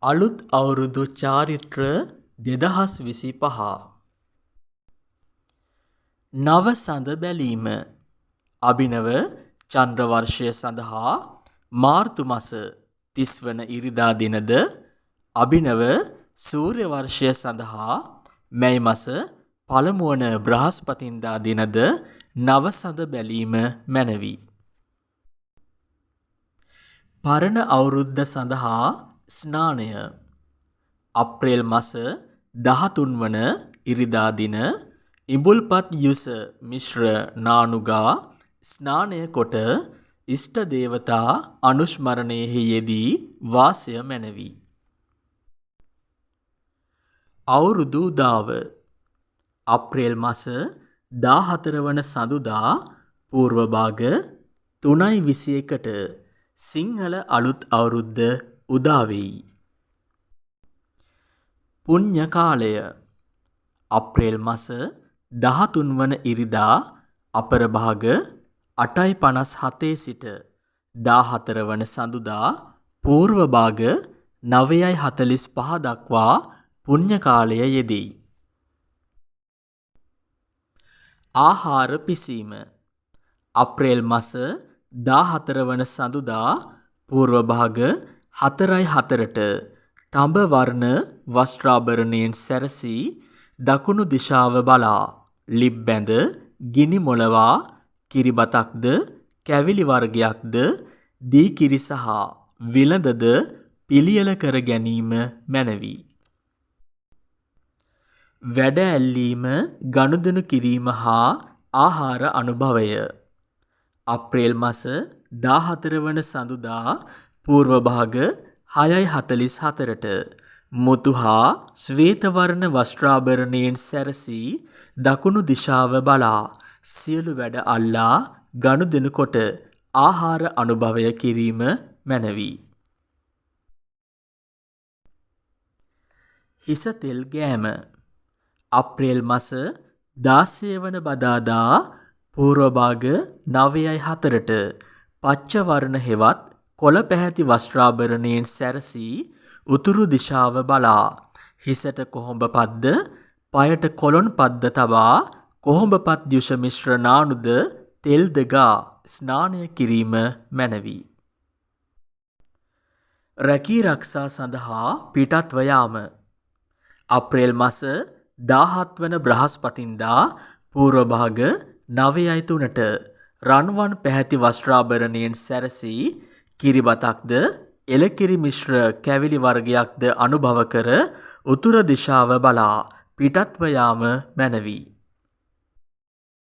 අලුත් අවුරුදු චාරිත්‍ර 2025 නව සඳ බැලීම අභිනව චන්ද්‍ර වර්ෂය සඳහා මාර්තු මාස 30 වන ඉරිදා දිනද අභිනව සූර්ය වර්ෂය සඳහා මැයි මාස පළමු වන බ්‍රහස්පතින්දා දිනද නව සඳ බැලීම මැනවි. පරණ අවුරුද්ද සඳහා ස්නානය අප්‍රේල් මාස 13 වන ඉරිදා දින ඉඹුල්පත් යුස මිශ්‍ර නානුගා ස්නානය කොට ඉෂ්ට දේවතා අනුස්මරණයෙහි යෙදී වාසය මැනවි. අවුරුදු උදාව අප්‍රේල් මාස 14 වන සඳුදා පූර්ව භාග 3:21ට සිංහල අලුත් අවුරුද්ද උදා වෙයි. පුණ්‍ය කාලය අප්‍රේල් මාස 13 වන ඉරිදා අපර භාග 8:57 සිට 14 වන සඳුදා පූර්ව භාග 9:45 දක්වා පුණ්‍ය කාලය යෙදෙයි. ආහාර පිසීම අප්‍රේල් මාස 14 වන සඳුදා පූර්ව භාග 4:04ට තඹ වර්ණ වස්ත්‍රාභරණයෙන් සැරසී දකුණු දිශාව බලා ලිප් බැඳ ගිනි මොළවා කිරිබතක්ද කැවිලි වර්ගයක්ද දී කිරි සහ විලඳද පිළියෙල කර ගැනීම මැනවි. වැඩ ඇල්ලීම ගනුදෙනු කිරීම හා ආහාර අනුභවය අප්‍රේල් මාස 14 වන සඳුදා පූර්ව භාග 6:44ට මුතු හා ශ්වේත වර්ණ වස්ත්‍රාභරණයෙන් සැරසී දකුණු දිශාව බලා සියලු වැඩ අල්ලා ගනුදෙනු කොට ආහාර අනුභවය කිරීම මැනවි. හිස තෙල් ගෑම අප්‍රේල් මාස 16 වන බදාදා පූර්ව භාග 9:04ට පච්ච වර්ණ හෙවත් කොළ පැහැති වස්ත්‍රාභරණයෙන් සැරසී උතුරු දිශාව බලා හිසට කොහොඹ පද්ද පයට කොළොන් පද්ද තබා කොහොඹපත් යුෂ මිශ්‍ර නානුද තෙල්ද ගා ස්නානය කිරීම මැනවි. රැකී රක්ෂා සඳහා පිටත්ව යාම අප්‍රේල් මාස 17 වන බ්‍රහස්පතින්දා පූර්ව භාග 9:03ට රන්වන් පැහැති වස්ත්‍රාභරණයෙන් සැරසී කිරිබතක්ද එලකිරි මිශ්‍ර කැවිලි වර්ගයක්ද අනුභව කර උතුර දිශාව බලා පිටත්ව යාම මැනවි.